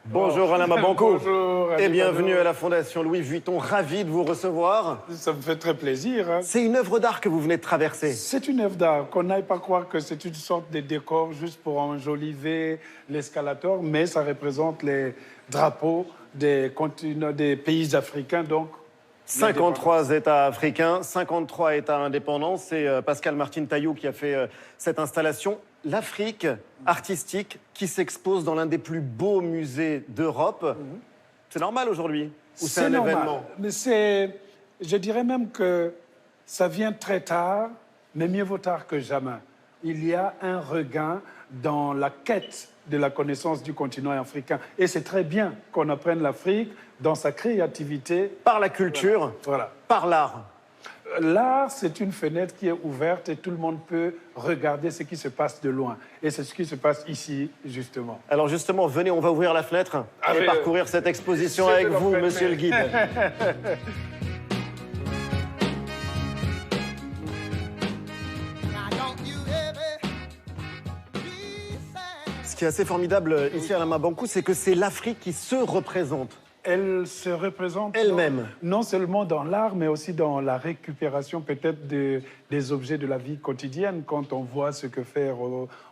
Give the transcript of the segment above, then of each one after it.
Bonjour Alain Mabankou. Bonjour. Et bienvenue à la Fondation Louis Vuitton. Ravi de vous recevoir. Ça me fait très plaisir. Hein. C'est une œuvre d'art que vous venez de traverser. C'est une œuvre d'art. Qu'on n'aille pas croire que c'est une sorte de décor juste pour enjoliver l'escalator, mais ça représente les drapeaux des pays africains. Donc, 53 États africains, 53 États indépendants. C'est Pascal Martin Taillou qui a fait cette installation. L'Afrique artistique qui s'expose dans l'un des plus beaux musées d'Europe. C'est normal aujourd'hui? Ou c'est un normal. événement? Mais je dirais même que ça vient très tard, mais mieux vaut tard que jamais. Il y a un regain dans la quête de la connaissance du continent africain. Et c'est très bien qu'on apprenne l'Afrique dans sa créativité. Par la culture, Voilà. par l'art. L'art, c'est une fenêtre qui est ouverte et tout le monde peut regarder ce qui se passe de loin. Et c'est ce qui se passe ici, justement. Alors justement, venez, on va ouvrir la fenêtre et parcourir cette exposition avec vous, monsieur le guide. Ce qui est assez formidable ici à la Mabankou, c'est que c'est l'Afrique qui se représente. Elle se représente elle-même. Non seulement dans l'art, mais aussi dans la récupération peut-être des objets de la vie quotidienne. Quand on voit ce que fait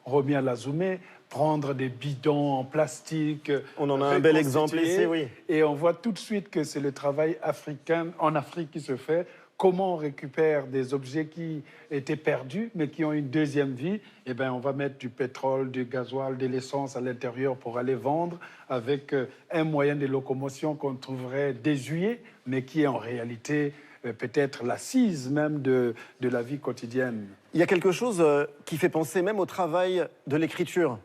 Romia Lazoumé, prendre des bidons en plastique. On en a un bel exemple ici, oui. Et on voit tout de suite que c'est le travail africain en Afrique qui se fait. Comment on récupère des objets qui étaient perdus, mais qui ont une deuxième vie? Eh bien, on va mettre du pétrole, du gasoil, de l'essence à l'intérieur pour aller vendre avec un moyen de locomotion qu'on trouverait désuet, mais qui est en réalité peut-être l'assise même de la vie quotidienne. Il y a quelque chose qui fait penser même au travail de l'écriture.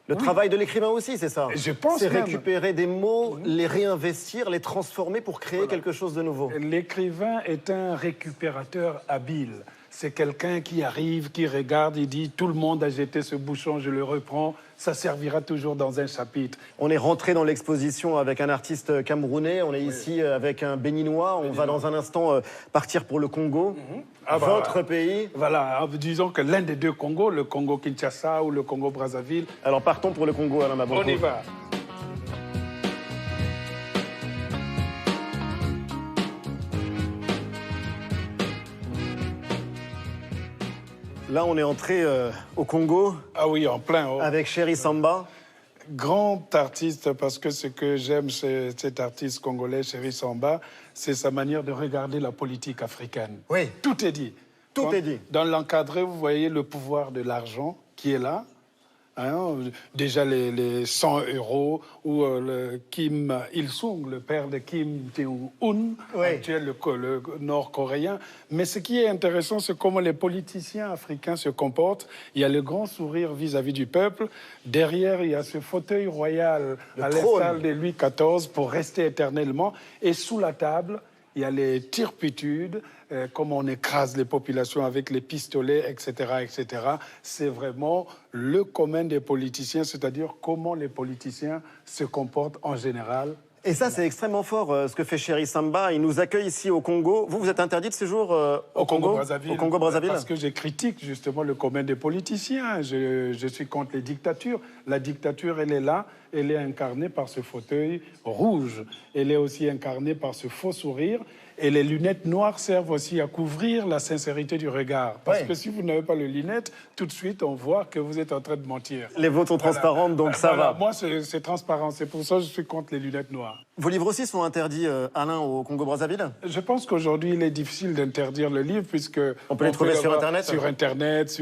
Le travail de l'écrivain aussi, c'est ça? Je pense c'est même. récupérer des mots, les réinvestir, les transformer pour créer quelque chose de nouveau. L'écrivain est un récupérateur habile. C'est quelqu'un qui arrive, qui regarde, il dit « tout le monde a jeté ce bouchon, je le reprends, ça servira toujours dans un chapitre ». On est rentré dans l'exposition avec un artiste camerounais, on est ici avec un béninois, on va dans un instant partir pour le Congo, votre pays. Voilà, disons que l'un des deux Congos, le Congo-Kinshasa ou le Congo-Brazzaville. Alors partons pour le Congo, Alain Mabankou. On y va. Là, on est entré au Congo. Ah oui, en plein. Oh. Avec Chéri Samba. Grand artiste, parce que ce que j'aime chez cet artiste congolais, Chéri Samba, c'est sa manière de regarder la politique africaine. Oui. Tout est dit. Tout est dit. Dans l'encadré, vous voyez le pouvoir de l'argent qui est là. Hein, déjà les 100 € ou le Kim Il-sung, le père de Kim Jong-un, actuel le nord-coréen. Mais ce qui est intéressant, c'est comment les politiciens africains se comportent. Il y a le grand sourire vis-à-vis du peuple. Derrière, il y a ce fauteuil royal à l'instar de Louis XIV pour rester éternellement. Et sous la table, il y a les turpitudes, comment on écrase les populations avec les pistolets, etc., etc. C'est vraiment le commun des politiciens, c'est-à-dire comment les politiciens se comportent en général. Et ça, c'est extrêmement fort, ce que fait Chéri Samba. Il nous accueille ici au Congo. Vous êtes interdit de séjour au Congo-Brazzaville. Au Congo-Brazzaville. Parce que je critique justement le commun des politiciens. Je suis contre les dictatures. La dictature, elle est là. Elle est incarnée par ce fauteuil rouge. Elle est aussi incarnée par ce faux sourire. Et les lunettes noires servent aussi à couvrir la sincérité du regard. Parce que si vous n'avez pas les lunettes, tout de suite, on voit que vous êtes en train de mentir. Les vôtres sont transparentes, donc ça va. Moi, c'est transparent. C'est pour ça que je suis contre les lunettes noires. Vos livres aussi sont interdits, Alain, au Congo-Brazzaville? Je pense qu'aujourd'hui, il est difficile d'interdire le livre, puisque... On peut les trouver sur Internet? Sur Internet,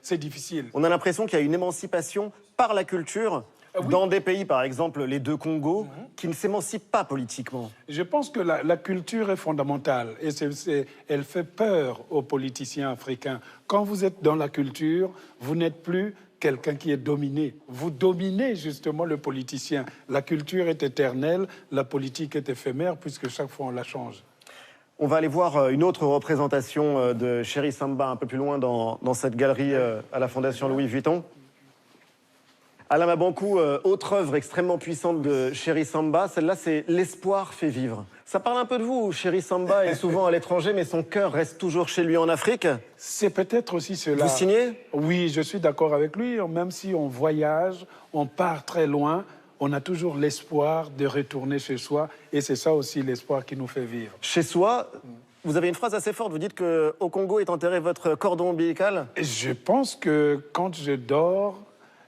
c'est difficile. On a l'impression qu'il y a une émancipation par la culture dans des pays, par exemple, les deux Congos, qui ne s'émancipent pas politiquement. Je pense que la culture est fondamentale et elle fait peur aux politiciens africains. Quand vous êtes dans la culture, vous n'êtes plus quelqu'un qui est dominé. Vous dominez justement le politicien. La culture est éternelle, la politique est éphémère, puisque chaque fois on la change. On va aller voir une autre représentation de Chéri Samba un peu plus loin dans cette galerie à la Fondation Louis Vuitton. Alain Mabankou, autre œuvre extrêmement puissante de Chéri Samba, celle-là c'est L'espoir fait vivre. Ça parle un peu de vous, Chéri Samba est souvent à l'étranger, mais son cœur reste toujours chez lui en Afrique. C'est peut-être aussi cela. Vous signez? Oui, je suis d'accord avec lui, même si on voyage, on part très loin, on a toujours l'espoir de retourner chez soi. Et c'est ça aussi l'espoir qui nous fait vivre. Chez soi, vous avez une phrase assez forte. Vous dites qu'au Congo est enterré votre cordon ombilical. Je pense que quand je dors,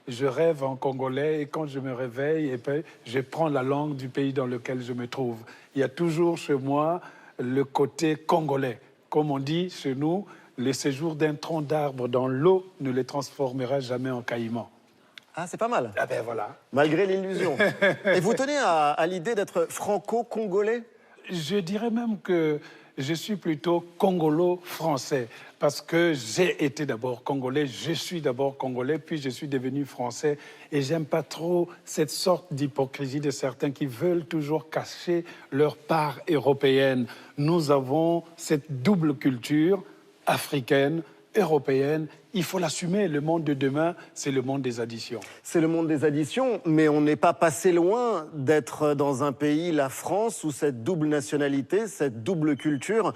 je rêve en congolais et quand je me réveille, et puis, je prends la langue du pays dans lequel je me trouve. Il y a toujours chez moi le côté congolais. Comme on dit chez nous, le séjour d'un tronc d'arbre dans l'eau ne le transformera jamais en caïman. Ah, c'est pas mal. Ah ben voilà. Malgré l'illusion. Et vous tenez à l'idée d'être franco-congolais? Je dirais même que je suis plutôt congolo-français parce que j'ai été d'abord congolais, je suis d'abord congolais, puis je suis devenu français et j'aime pas trop cette sorte d'hypocrisie de certains qui veulent toujours cacher leur part européenne. Nous avons cette double culture africaine, européenne. Il faut l'assumer. Le monde de demain, c'est le monde des additions. C'est le monde des additions, mais on n'est pas passé loin d'être dans un pays, la France, où cette double nationalité, cette double culture,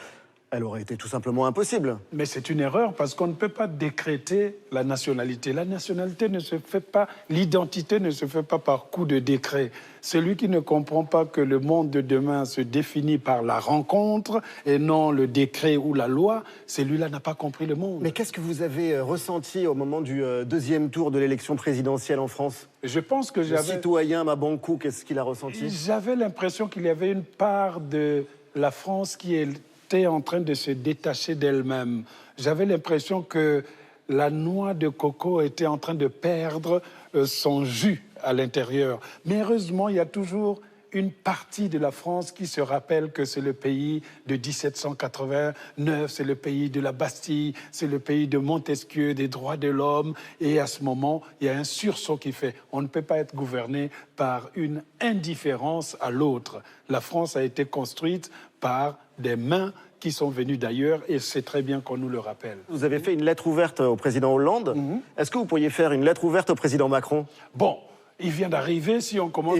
elle aurait été tout simplement impossible. Mais c'est une erreur parce qu'on ne peut pas décréter la nationalité. La nationalité ne se fait pas, l'identité ne se fait pas par coup de décret. Celui qui ne comprend pas que le monde de demain se définit par la rencontre et non le décret ou la loi, celui-là n'a pas compris le monde. Mais qu'est-ce que vous avez ressenti au moment du deuxième tour de l'élection présidentielle en France? Je pense que Le citoyen Mabankou, qu'est-ce qu'il a ressenti? J'avais l'impression qu'il y avait une part de la France qui était en train de se détacher d'elle-même. J'avais l'impression que la noix de coco était en train de perdre son jus à l'intérieur. Mais heureusement, il y a toujours une partie de la France qui se rappelle que c'est le pays de 1789, c'est le pays de la Bastille, c'est le pays de Montesquieu, des droits de l'homme. Et à ce moment, il y a un sursaut qui fait. On ne peut pas être gouverné par une indifférence à l'autre. La France a été construite par des mains qui sont venues d'ailleurs et c'est très bien qu'on nous le rappelle. Vous avez fait une lettre ouverte au président Hollande. Est-ce que vous pourriez faire une lettre ouverte au président Macron? Bon, il vient d'arriver. Si on commence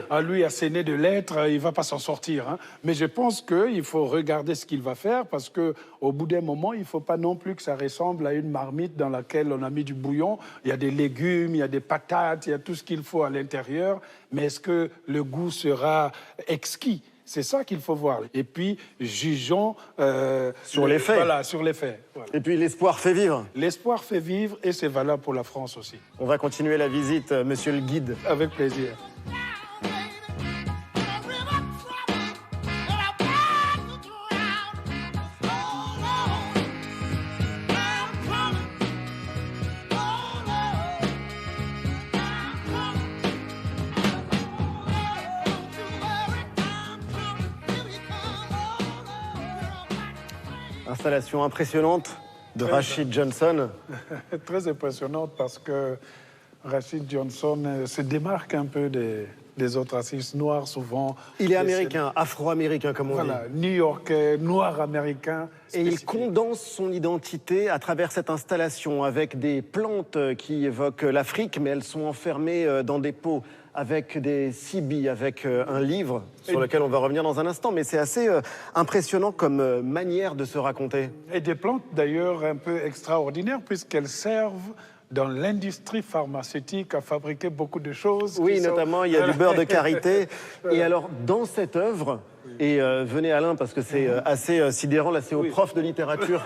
à lui asséner de lettres, il ne va pas s'en sortir. Hein. Mais je pense qu'il faut regarder ce qu'il va faire parce qu'au bout d'un moment, il ne faut pas non plus que ça ressemble à une marmite dans laquelle on a mis du bouillon. Il y a des légumes, il y a des patates, il y a tout ce qu'il faut à l'intérieur. Mais est-ce que le goût sera exquis? C'est ça qu'il faut voir. Et puis, jugeons... sur les faits. Voilà, sur les faits. Voilà. Et puis, l'espoir fait vivre. L'espoir fait vivre et c'est valable pour la France aussi. On va continuer la visite, monsieur le guide. Avec plaisir. Installation impressionnante de Rashid Johnson. Très impressionnante parce que Rashid Johnson se démarque un peu des autres racistes noirs souvent. Il est américain, afro-américain comme on dit. Voilà, new-yorkais, noir américain. Et il condense son identité à travers cette installation avec des plantes qui évoquent l'Afrique, mais elles sont enfermées dans des pots, avec des cibis, avec un livre sur lequel on va revenir dans un instant. Mais c'est assez impressionnant comme manière de se raconter. Et des plantes d'ailleurs un peu extraordinaires puisqu'elles servent dans l'industrie pharmaceutique à fabriquer beaucoup de choses. Oui, notamment, il y a du beurre de karité. Et alors, dans cette œuvre, et venez Alain, parce que c'est assez sidérant, là c'est au prof de littérature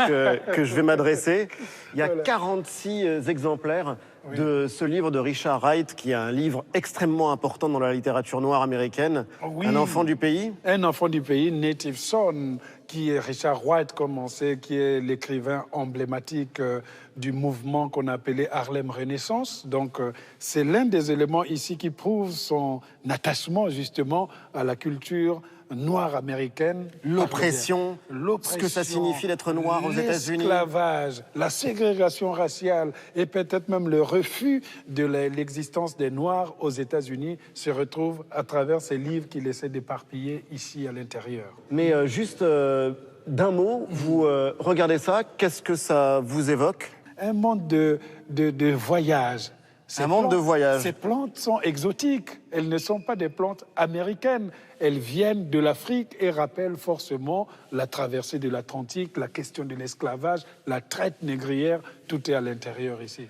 que je vais m'adresser, il y a 46 exemplaires de ce livre de Richard Wright, qui est un livre extrêmement important dans la littérature noire américaine. Oui. Un enfant du pays. Un enfant du pays, Native Son, qui est Richard Wright, comme on sait, qui est l'écrivain emblématique du mouvement qu'on appelait Harlem Renaissance. Donc, c'est l'un des éléments ici qui prouve son attachement, justement, à la culture noire américaine. L'oppression, ce que ça signifie d'être noir aux États-Unis. L'esclavage, la ségrégation raciale et peut-être même le refus de l'existence des Noirs aux États-Unis se retrouve à travers ces livres qu'il essaie d'éparpiller ici à l'intérieur. Mais juste d'un mot, vous regardez ça, qu'est-ce que ça vous évoque? Un monde de voyage. Un monde de voyage. Ces plantes sont exotiques. Elles ne sont pas des plantes américaines. Elles viennent de l'Afrique et rappellent forcément la traversée de l'Atlantique, la question de l'esclavage, la traite négrière. Tout est à l'intérieur ici.